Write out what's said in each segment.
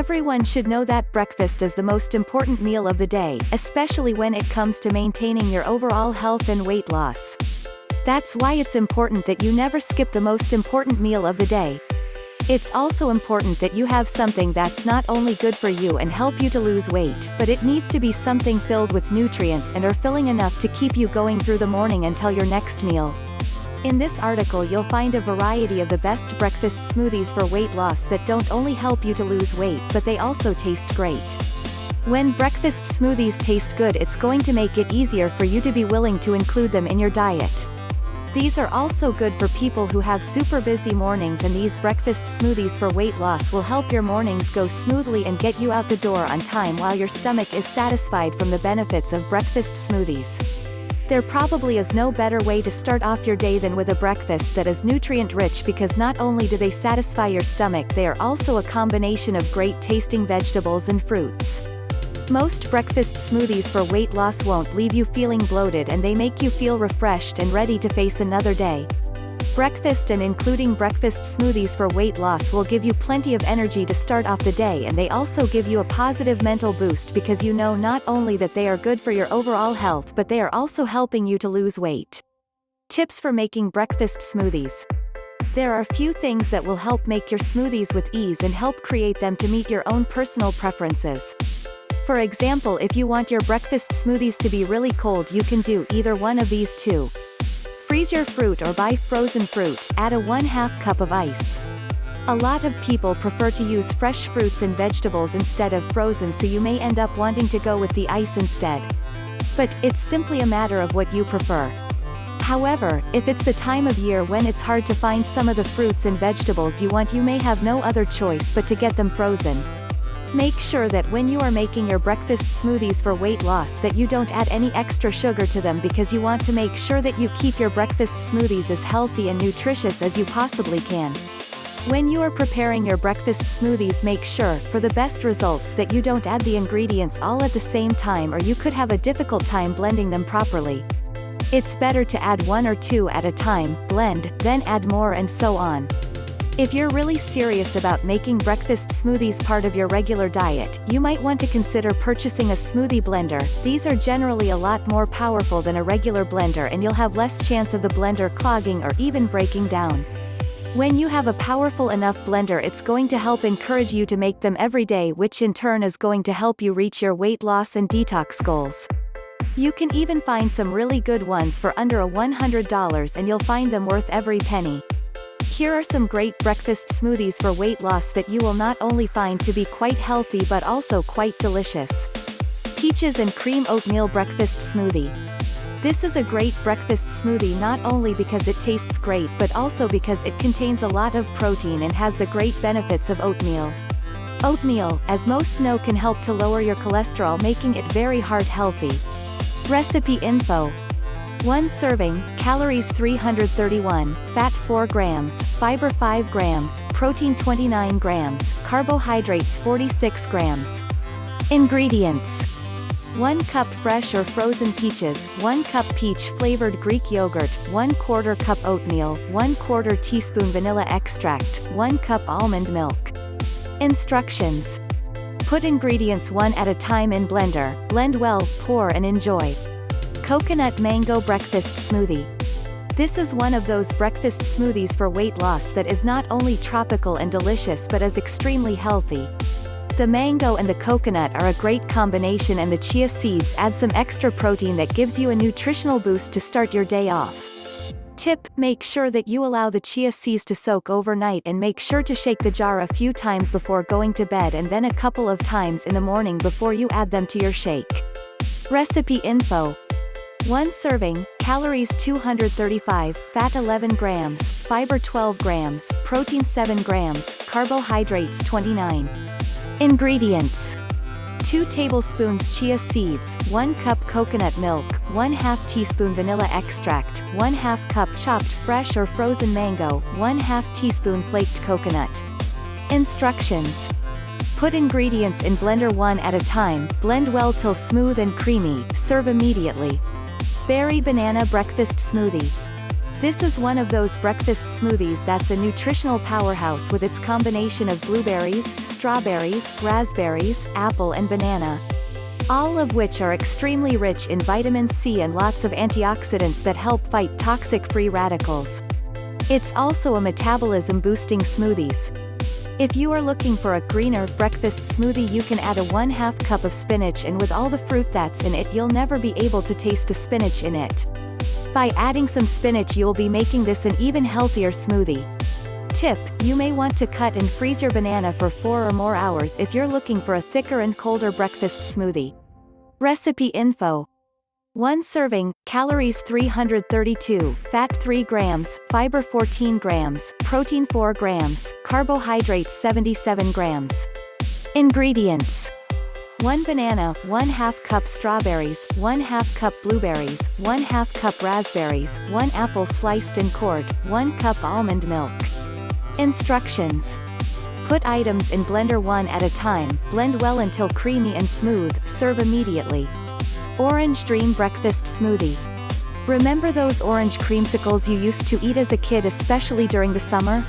Everyone should know that breakfast is the most important meal of the day, especially when it comes to maintaining your overall health and weight loss. That's why it's important that you never skip the most important meal of the day. It's also important that you have something that's not only good for you and help you to lose weight, but it needs to be something filled with nutrients and are filling enough to keep you going through the morning until your next meal. In this article you'll find a variety of the best breakfast smoothies for weight loss that don't only help you to lose weight but they also taste great. When breakfast smoothies taste good, it's going to make it easier for you to be willing to include them in your diet. These are also good for people who have super busy mornings, and these breakfast smoothies for weight loss will help your mornings go smoothly and get you out the door on time while your stomach is satisfied from the benefits of breakfast smoothies. There probably is no better way to start off your day than with a breakfast that is nutrient-rich, because not only do they satisfy your stomach, they are also a combination of great-tasting vegetables and fruits. Most breakfast smoothies for weight loss won't leave you feeling bloated, and they make you feel refreshed and ready to face another day. Breakfast and including breakfast smoothies for weight loss will give you plenty of energy to start off the day, and they also give you a positive mental boost because you know not only that they are good for your overall health but they are also helping you to lose weight. Tips for making breakfast smoothies. There are a few things that will help make your smoothies with ease and help create them to meet your own personal preferences. For example, if you want your breakfast smoothies to be really cold, you can do either one of these two. Freeze your fruit or buy frozen fruit, add a 1/2 cup of ice. A lot of people prefer to use fresh fruits and vegetables instead of frozen, so you may end up wanting to go with the ice instead. But it's simply a matter of what you prefer. However, if it's the time of year when it's hard to find some of the fruits and vegetables you want, you may have no other choice but to get them frozen. Make sure that when you are making your breakfast smoothies for weight loss that you don't add any extra sugar to them, because you want to make sure that you keep your breakfast smoothies as healthy and nutritious as you possibly can. When you are preparing your breakfast smoothies, make sure, for the best results, that you don't add the ingredients all at the same time, or you could have a difficult time blending them properly. It's better to add 1 or 2 at a time, blend, then add more, and so on. If you're really serious about making breakfast smoothies part of your regular diet, you might want to consider purchasing a smoothie blender. These are generally a lot more powerful than a regular blender, and you'll have less chance of the blender clogging or even breaking down. When you have a powerful enough blender, it's going to help encourage you to make them every day, which in turn is going to help you reach your weight loss and detox goals. You can even find some really good ones for under $100, and you'll find them worth every penny. Here are some great breakfast smoothies for weight loss that you will not only find to be quite healthy but also quite delicious. Peaches and Cream Oatmeal Breakfast Smoothie. This is a great breakfast smoothie not only because it tastes great but also because it contains a lot of protein and has the great benefits of oatmeal. Oatmeal, as most know, can help to lower your cholesterol, making it very heart healthy. Recipe info. 1 serving, calories 331, fat 4 grams, fiber 5 grams, protein 29 grams, carbohydrates 46 grams. Ingredients. 1 cup fresh or frozen peaches, 1 cup peach-flavored Greek yogurt, 1/4 cup oatmeal, 1/4 teaspoon vanilla extract, 1 cup almond milk. Instructions. Put ingredients one at a time in blender, blend well, pour and enjoy. Coconut Mango Breakfast Smoothie. This is one of those breakfast smoothies for weight loss that is not only tropical and delicious but is extremely healthy. The mango and the coconut are a great combination, and the chia seeds add some extra protein that gives you a nutritional boost to start your day off. Tip: make sure that you allow the chia seeds to soak overnight, and make sure to shake the jar a few times before going to bed and then a couple of times in the morning before you add them to your shake. Recipe info. 1 serving, calories 235, fat 11 grams, fiber 12 grams, protein 7 grams, carbohydrates 29. Ingredients. 2 tablespoons chia seeds, 1 cup coconut milk, 1/2 teaspoon vanilla extract, 1/2 cup chopped fresh or frozen mango, 1/2 teaspoon flaked coconut. Instructions. Put ingredients in blender one at a time, blend well till smooth and creamy, serve immediately. Berry Banana Breakfast Smoothie. This is one of those breakfast smoothies that's a nutritional powerhouse with its combination of blueberries, strawberries, raspberries, apple and banana. All of which are extremely rich in vitamin C and lots of antioxidants that help fight toxic free radicals. It's also a metabolism-boosting smoothies. If you are looking for a greener breakfast smoothie, you can add a 1/2 cup of spinach, and with all the fruit that's in it, you'll never be able to taste the spinach in it. By adding some spinach, you'll be making this an even healthier smoothie. Tip: you may want to cut and freeze your banana for 4 or more hours if you're looking for a thicker and colder breakfast smoothie. Recipe info. 1 serving, calories 332, fat 3 grams, fiber 14 grams, protein 4 grams, carbohydrates 77 grams. Ingredients: 1 banana, 1/2 cup strawberries, 1/2 cup blueberries, 1/2 cup raspberries, 1 apple sliced and cored, 1 cup almond milk. Instructions. Put items in blender one at a time, blend well until creamy and smooth, serve immediately. Orange Dream Breakfast Smoothie. Remember those orange creamsicles you used to eat as a kid, especially during the summer?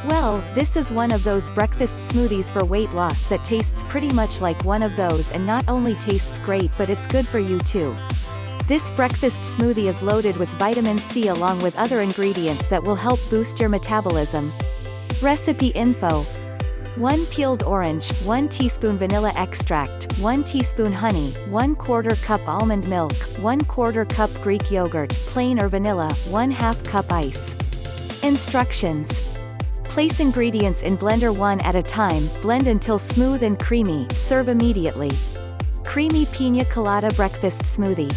Well, this is one of those breakfast smoothies for weight loss that tastes pretty much like one of those, and not only tastes great but it's good for you too. This breakfast smoothie is loaded with vitamin C along with other ingredients that will help boost your metabolism. Recipe info. 1 peeled orange, 1 teaspoon vanilla extract, 1 teaspoon honey, 1/4 cup almond milk, 1/4 cup Greek yogurt, plain or vanilla, 1/2 cup ice. Instructions. Place ingredients in blender one at a time, blend until smooth and creamy, serve immediately. Creamy Piña Colada Breakfast Smoothie.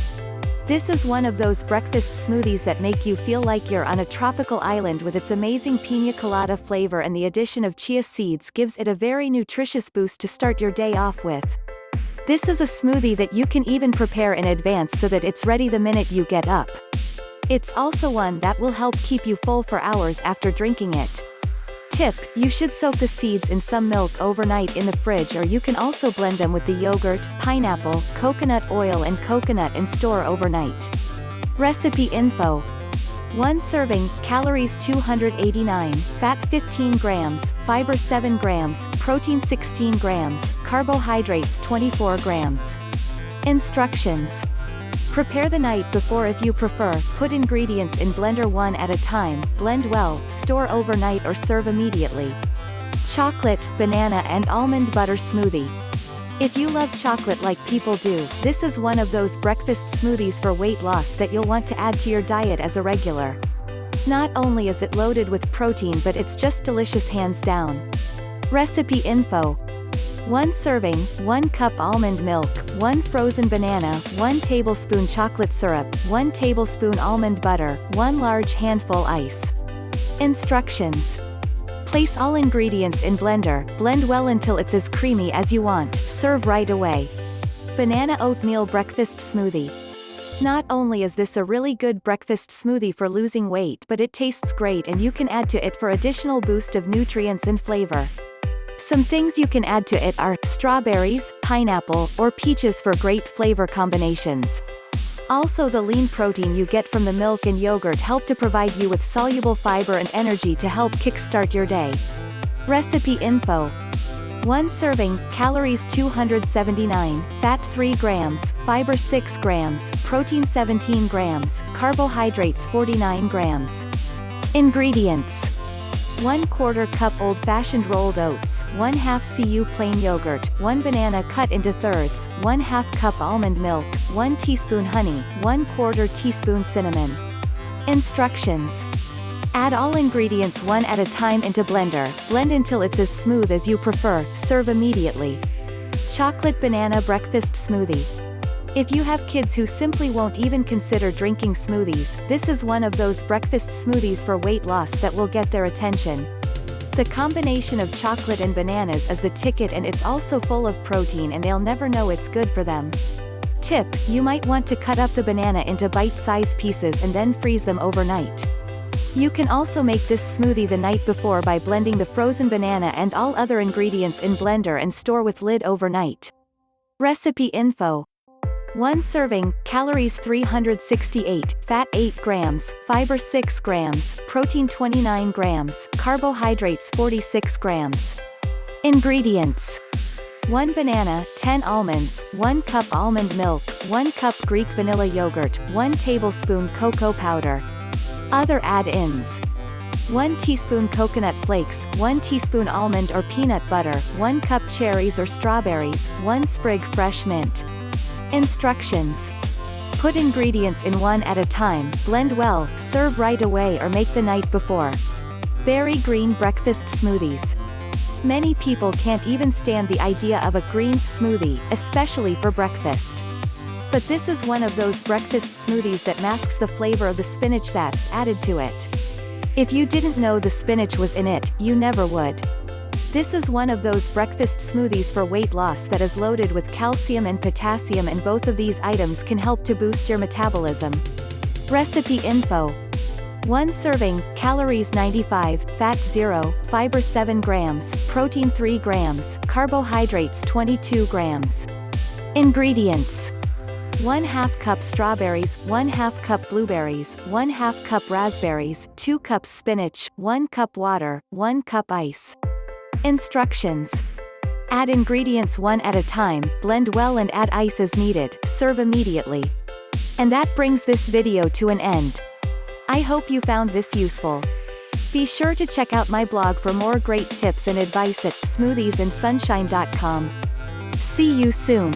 This is one of those breakfast smoothies that make you feel like you're on a tropical island with its amazing piña colada flavor, and the addition of chia seeds gives it a very nutritious boost to start your day off with. This is a smoothie that you can even prepare in advance so that it's ready the minute you get up. It's also one that will help keep you full for hours after drinking it. Tip: you should soak the seeds in some milk overnight in the fridge, or you can also blend them with the yogurt, pineapple, coconut oil and coconut and store overnight. Recipe info. 1 serving, calories 289, fat 15 grams, fiber 7 grams, protein 16 grams, carbohydrates 24 grams. Instructions. Prepare the night before if you prefer, put ingredients in blender one at a time, blend well, store overnight or serve immediately. Chocolate, banana and almond butter smoothie. If you love chocolate like people do, this is one of those breakfast smoothies for weight loss that you'll want to add to your diet as a regular. Not only is it loaded with protein, but it's just delicious hands down. Recipe info. 1 serving, 1 cup almond milk, 1 frozen banana, 1 tablespoon chocolate syrup, 1 tablespoon almond butter, 1 large handful ice. Instructions. Place all ingredients in blender, blend well until it's as creamy as you want, serve right away. Banana Oatmeal Breakfast Smoothie. Not only is this a really good breakfast smoothie for losing weight, but it tastes great and you can add to it for additional boost of nutrients and flavor. Some things you can add to it are strawberries, pineapple, or peaches for great flavor combinations. Also, the lean protein you get from the milk and yogurt help to provide you with soluble fiber and energy to help kickstart your day. Recipe info. 1 serving, calories 279, fat 3 grams, fiber 6 grams, protein 17 grams, carbohydrates 49 grams. Ingredients. 1/4 cup old-fashioned rolled oats, 1/2 cu plain yogurt, 1 banana cut into thirds, 1/2 cup almond milk, 1 teaspoon honey, 1/4 teaspoon cinnamon. Instructions. Add all ingredients one at a time into blender, blend until it's as smooth as you prefer, serve immediately. Chocolate Banana Breakfast Smoothie. If you have kids who simply won't even consider drinking smoothies, this is one of those breakfast smoothies for weight loss that will get their attention. The combination of chocolate and bananas is the ticket, and it's also full of protein and they'll never know it's good for them. Tip: you might want to cut up the banana into bite-sized pieces and then freeze them overnight. You can also make this smoothie the night before by blending the frozen banana and all other ingredients in blender and store with lid overnight. Recipe info. 1 serving, calories 368, fat 8 grams, fiber 6 grams, protein 29 grams, carbohydrates 46 grams. Ingredients: 1 banana, 10 almonds, 1 cup almond milk, 1 cup Greek vanilla yogurt, 1 tablespoon cocoa powder. Other add-ins: 1 teaspoon coconut flakes, 1 teaspoon almond or peanut butter, 1 cup cherries or strawberries, 1 sprig fresh mint. Instructions: put ingredients in one at a time, blend well, serve right away or make the night before. Berry green breakfast smoothies. Many people can't even stand the idea of a green smoothie, especially for breakfast. But this is one of those breakfast smoothies that masks the flavor of the spinach that's added to it. If you didn't know the spinach was in it, you never would. This is one of those breakfast smoothies for weight loss that is loaded with calcium and potassium, and both of these items can help to boost your metabolism. Recipe info: 1 serving, calories 95, fat 0, fiber 7 grams, protein 3 grams, carbohydrates 22 grams. Ingredients: 1/2 cup strawberries, 1/2 cup blueberries, 1/2 cup raspberries, 2 cups spinach, 1 cup water, 1 cup ice. Instructions: add ingredients one at a time, blend well and add ice as needed, serve immediately. And that brings this video to an end. I hope you found this useful. Be sure to check out my blog for more great tips and advice at smoothiesandsunshine.com. See you soon.